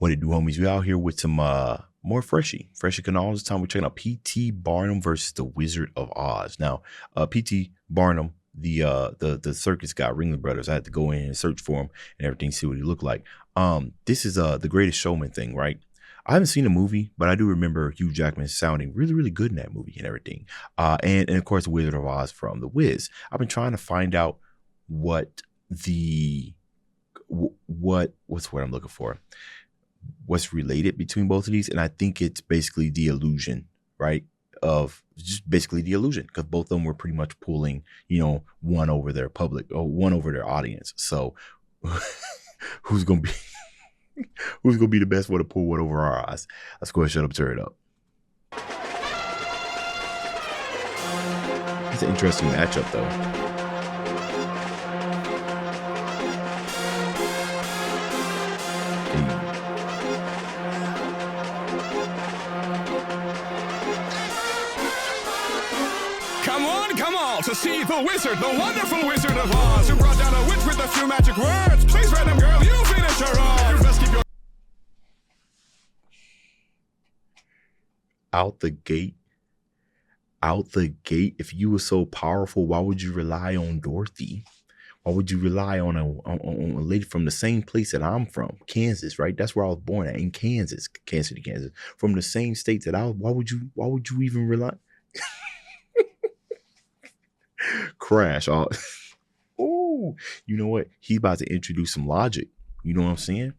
What it do, homies? We out here with some more Freshy Kanal. This time we're checking out P.T. Barnum versus the Wizard of Oz. Now, P.T. Barnum, the circus guy, Ringling Brothers. I had to go in and search for him and everything, see what he looked like. This is the Greatest Showman thing, right? I haven't seen the movie, but I do remember Hugh Jackman sounding really, really good in that movie and everything. And of course, the Wizard of Oz from The Wiz. I've been trying to find out what's what I'm looking for. What's related between both of these, and I think it's basically the illusion, right? Of just basically the illusion, because both of them were pretty much pulling, one over their public or one over their audience. So who's gonna be the best one to pull one over our eyes? Let's go ahead and shut up, turn it up. It's an interesting matchup, though. Come on, to see the wizard, the wonderful Wizard of Oz, who brought down a witch with a few magic words. Please, random girl, you finish her off. You best keep your... Out the gate, if you were so powerful, why would you rely on Dorothy? Why would you rely on a lady from the same place that I'm from, Kansas, right? That's where I was born at, in Kansas, Kansas City, Kansas, from the same state that I was. Why would you even rely? Crash. Oh, you know what? He's about to introduce some logic. You know what I'm saying?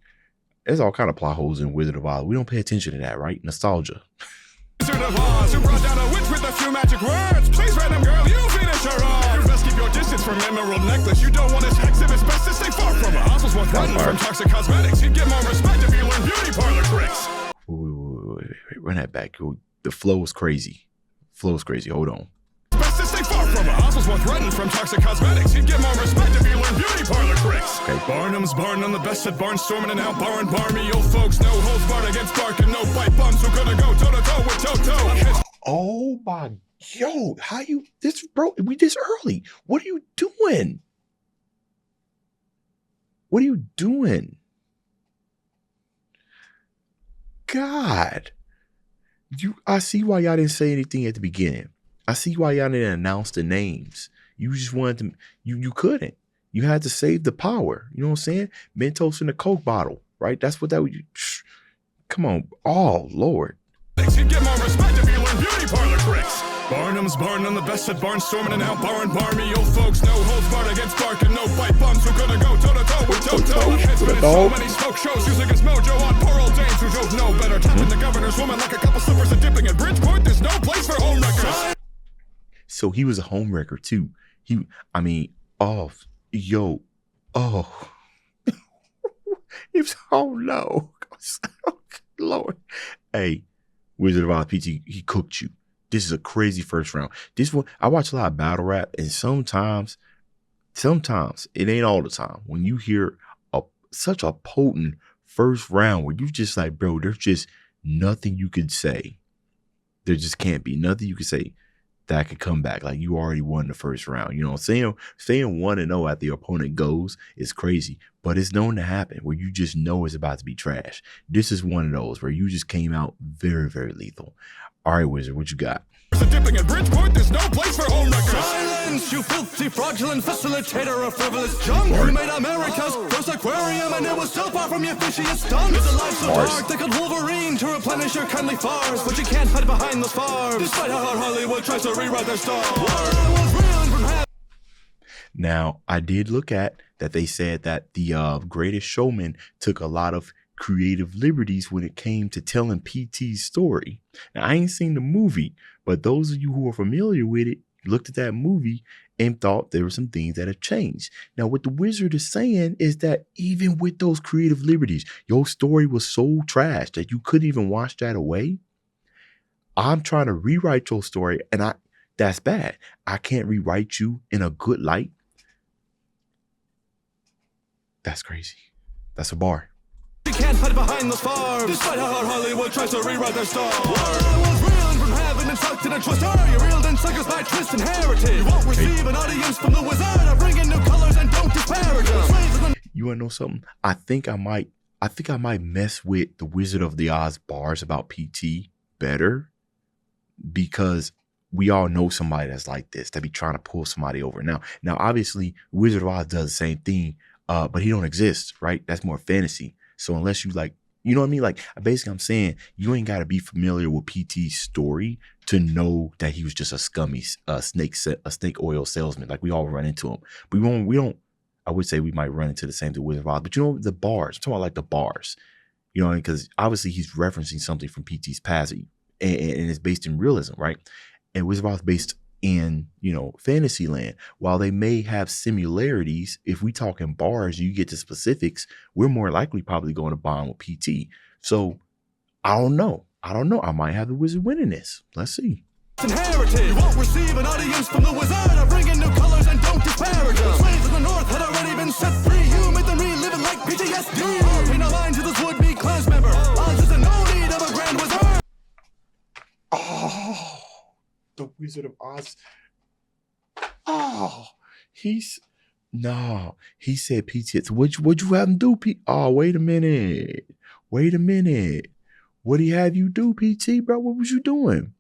There's all kind of plot holes in Wizard of Oz. We don't pay attention to that, right? Nostalgia. Wizard of Oz, who brought down a witch with a few magic words. Please, random girl, you finish her off. You best keep your distance from Emerald Necklace. You don't want his exhibits, best to stay far from her. Oz was once running from toxic cosmetics. He'd get more respect if you learn beauty parlor tricks. Wait. Run that back. The flow is crazy. Hold on. Best to stay far from her. Oz was once running from toxic cosmetics. He'd get more respect if you learn beauty parlor tricks. Okay. Barnum's Barnum, the best at barnstorming, and now bar and barmy. Old folks, no holds barred against bark and no bite bums. Who gonna go toe to toe with Toto? Oh my, bro, we this early. What are you doing? God, I see why y'all didn't say anything at the beginning. I see why y'all didn't announce the names. You just wanted to, you couldn't. You had to save the power. You know what I'm saying? Mentos in a Coke bottle, right? That's what that would, come on. Oh, Lord. He'd get more respect if you learn beauty parlor tricks. Barnum's Barnum, the best at barnstorming, and now bar and barmy. Old folks, no holds barred against bark and no bite bums. Who gonna go toe to toe with Toto? Heads been in so many smoke shows using his mojo on poor old dames who don't know better. Tapping the governor's woman like a couple slippers and dipping at Bridgeport. There's no place for home records. So he was a home wrecker too. It's no. Lord. Hey, Wizard of Oz, PT, he cooked you. This is a crazy first round. This one, I watch a lot of battle rap, and sometimes it ain't all the time. When you hear such a potent first round where you just like, bro, there's just nothing you could say. There just can't be nothing you could say that could come back. Like, you already won the first round. You know, saying 1-0 after your opponent goes is crazy, but it's known to happen where you just know it's about to be trash. This is one of those where you just came out very, very lethal. All right, Wizard, what you got? Dipping at Bridgeport, there's no place for home records. Silence, you filthy, fraudulent facilitator of frivolous junk. You made America's first aquarium, and it was so far from your fishiest stunts. There's a life so dark, they could Wolverine to replenish your kindly farce, but you can't hide behind those farms, despite how hard Hollywood tries to rewrite their stars. Now, I did look at that. They said that the Greatest Showman took a lot of creative liberties when it came to telling PT's story. Now, I ain't seen the movie, but those of you who are familiar with it looked at that movie and thought there were some things that have changed. Now, what the Wizard is saying is that even with those creative liberties, your story was so trash that you couldn't even wash that away. I'm trying to rewrite your story, and that's bad. I can't rewrite you in a good light. That's crazy. That's a bar. You can't hide behind those farms, despite how hard Hollywood tries to rewrite their stars. I was reeled from heaven and sucked in a twist. Are you reeled in suckers by twist and heritage? You won't receive an audience from the Wizard. I bring in new colors and don't disparage us. You wanna know something? I think I might I think I might mess with the Wizard of the Oz bars about PT better, because we all know somebody that's like this, that be trying to pull somebody over. Now, obviously, Wizard of Oz does the same thing, but he don't exist, right? That's more fantasy. So unless you like, you know what I mean? Like, basically, I'm saying you ain't got to be familiar with PT's story to know that he was just a scummy snake oil salesman. Like, we all run into him. But we don't. I would say we might run into the same thing with Wizard of Oz. But you know, the bars. I'm talking about like the bars. You know, because obviously he's referencing something from PT's past, and it's based in realism, right? And Wizard of Oz based in, you know, fantasy land. While they may have similarities, if we talk in bars, you get to specifics, we're more likely probably going to bond with PT. So I don't know. I might have the Wizard winning this. Let's see. Inherited. You won't receive an audience from the Wizard. I bring in new colors and don't disparage them. Slaves of the North had already been set free. You made them relive it like PTSD. Pay no mind to this would-be class member. Oz is in no need of a grand wizard. Oh, the Wizard of Oz. Oh, he said PTSD. What'd you have him do? Oh, wait a minute. What'd he have you do, PT, bro? What was you doing?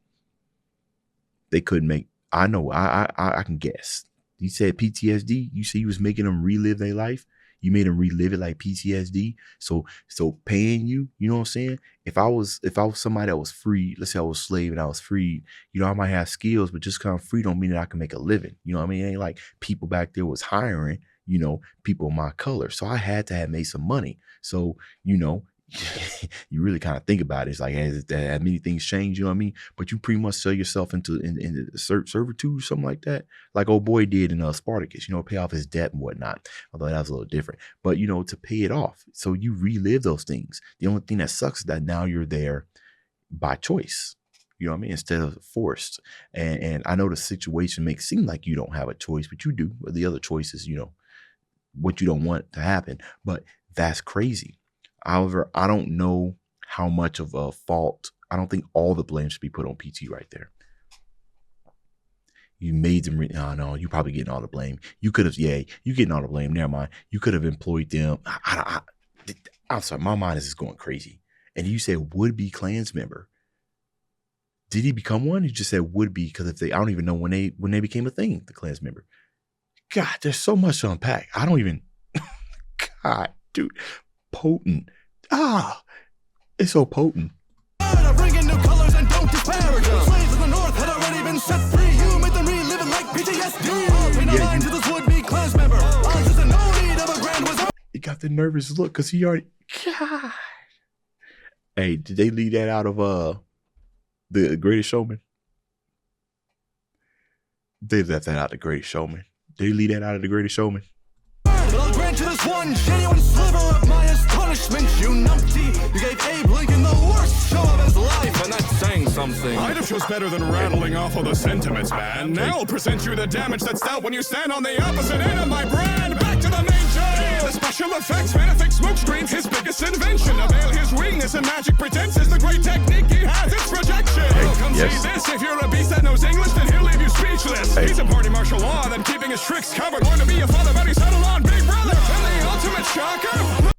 They couldn't make. I know. I can guess. He said PTSD. You see, he was making them relive their life. You made them relive it like PTSD. So paying you. You know what I'm saying? If I was somebody that was free, let's say I was a slave and I was free. You know, I might have skills, but just kind of free don't mean that I can make a living. You know what I mean? It ain't like people back there was hiring, you know, people of my color. So I had to have made some money. So, you know, you really kind of think about it. It's like, has many things changed? You know what I mean? But you pretty much sell yourself into servitude or something like that, like old boy did in Spartacus. You know, pay off his debt and whatnot. Although that was a little different. But you know, to pay it off, so you relive those things. The only thing that sucks is that now you're there by choice. You know what I mean? Instead of forced. And I know the situation makes it seem like you don't have a choice, but you do. But the other choice is, you know, what you don't want to happen. But that's crazy. However, I don't know how much of a fault. I don't think all the blame should be put on PT right there. You made them. No, you probably getting all the blame. You could have, you getting all the blame. Never mind. You could have employed them. I'm sorry. My mind is just going crazy. And you said would-be Klans member. Did he become one? You just said would be, because I don't even know when they became a thing, the Klans member. God, there's so much to unpack. I don't even. God, dude. Potent. It's so potent. I bring in new colors and don't disparage them. Slaves of the North had already been set free. You made them relive it like PTSD. Pay no mind to this would-be class member. Oz is in no need of a grand wizard. He got the nervous look because he already. God. Hey, did they leave that out of the Greatest Showman? They left that out of the Greatest Showman. Did they leave that out of the Greatest Showman? But I'll grant you this one genuine sliver of my astonishment, you numpty. You gave Abe Lincoln the worst show of his life, and that's saying something. I'd have chose better than rattling off all the sentiments, man. Now I'll present you the damage that's dealt when you stand on the opposite end of my brand. Back to the main show. The special effects, Manifix smokescreen, his biggest invention. Avail his weakness and magic pretense is the great technique he has, it's projection. Well, come see this. If you're a beast that knows English, then he'll leave you speechless. He's a party martial law, then keeping his tricks covered. Born to be a father, but he settled on Big Brother. And the ultimate shocker.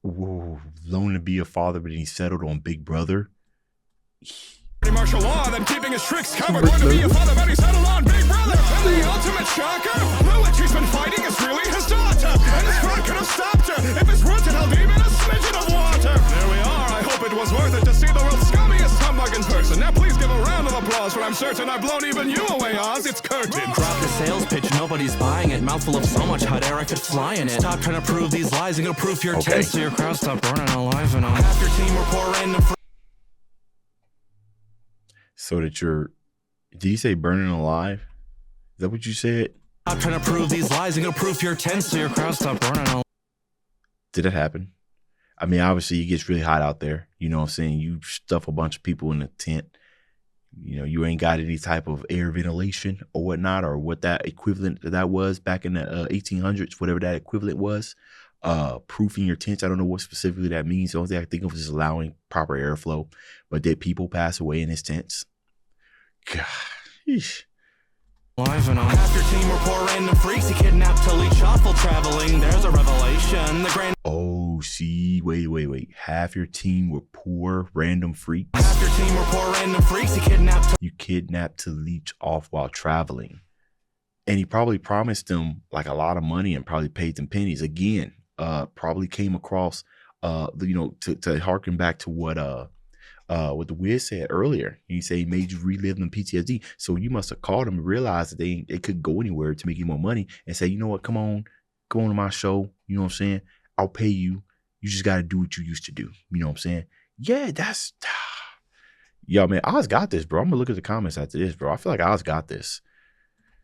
Whoa, known to be a father, but he settled on Big Brother. Martial law, then keeping his tricks covered. Born to be a father, but he settled on Big Brother. And the ultimate shocker. The witch he's been fighting is really his daughter. And his front could have stopped her if his roots had held even a smidgen of water. There we are. I hope it was worth it to see the world's scummiest humbug in person. Now please give a round of applause, for I'm certain I've blown even you away, Oz. It's curtain. Drop the sales pitch, nobody's buying it. Mouthful of so much hot air I could fly in it. Stop trying to prove these lies and go proof your tents so your crowd stop burning alive. And half your team were poor random. So that did you say burning alive? Is that what you said? Stop trying to prove these lies and go proof your tents so your crowd stop burning alive. Did that happen? I mean, obviously it gets really hot out there. You know what I'm saying? You stuff a bunch of people in a tent. You know, you ain't got any type of air ventilation or whatnot, or what that equivalent that was back in the 1800s, whatever that equivalent was. Proofing your tents. I don't know what specifically that means. The only thing I think of is allowing proper airflow. But did people pass away in his tents? God, Live and half your team were poor random freaks. He kidnapped to leech off while traveling. There's a revelation. The grand. Oh, see, wait. Half your team were poor random freaks. Half your team were poor random freaks. He kidnapped. You kidnapped to leech off while traveling. And he probably promised them like a lot of money and probably paid them pennies. Again, probably came across, to harken back to what the Wiz said earlier. He said he made you relive them PTSD. So you must have called them and realized that they couldn't go anywhere to make you more money and say, you know what, come on to my show. You know what I'm saying? I'll pay you. You just got to do what you used to do. You know what I'm saying? Yeah, that's, yo, man, Oz got this, bro. I'm gonna look at the comments after this, bro. I feel like Oz got this.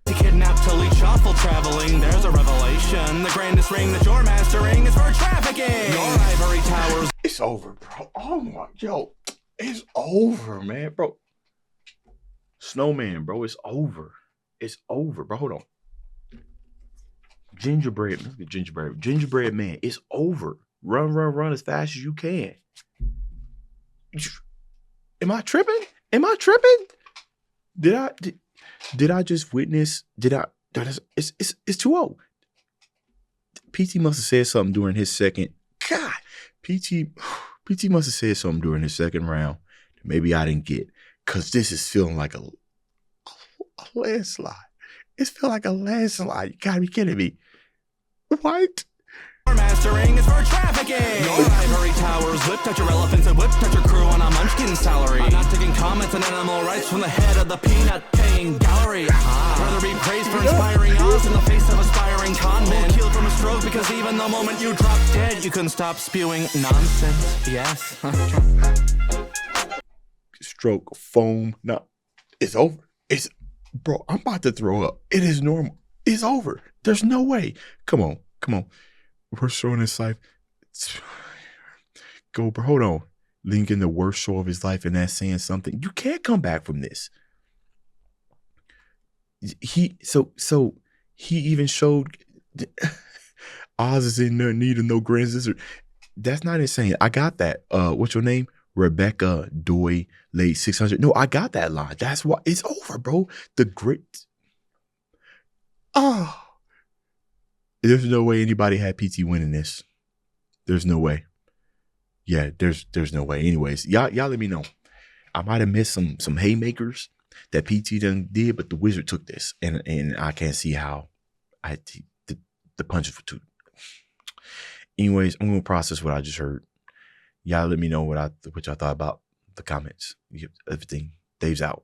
He kidnapped to leech off while traveling. There's a revelation. The grandest ring that you're mastering is for trafficking. Your ivory towers. It's over, bro. Oh my, yo, it's over, man, bro. Snowman, bro, it's over. It's over, bro. Hold on. Gingerbread, look at gingerbread man. It's over. Run as fast as you can. Am I tripping? Did I just witness? It's 2-0. PT must have said something during his second. God, PT must have said something during his second round. Maybe I didn't get, because this is feeling like a landslide. It's feeling like a landslide. You gotta be kidding me. What? Mastering is for trafficking. Your ivory towers whipped at your elephants and whipped at your crew on a munchkin salary. I'm not taking comments on animal rights from the head of the peanut paying gallery. Rather be praised for inspiring us in the face of aspiring con men. Killed from a stroke because even the moment you drop dead, you couldn't stop spewing nonsense. Yes. Stroke, foam. No, it's over. Bro, I'm about to throw up. It is normal. It's over. There's no way. Come on. Worst show in his life. Go, bro. Hold on. Linking the worst show of his life, and that's saying something. You can't come back from this. He even showed Oz is in no need of no grand sister. That's not insane. I got that. What's your name? Rebecca Doy laid 600. No, I got that line. That's why it's over, bro. The grit. Oh. There's no way anybody had PT winning this. There's no way. Yeah, there's no way. Anyways, y'all let me know. I might have missed some haymakers that PT done did, but the Wizard took this, and I can't see how the punches were too. Anyways, I'm gonna process what I just heard. Y'all let me know what y'all thought about the comments. Everything. Dave's out.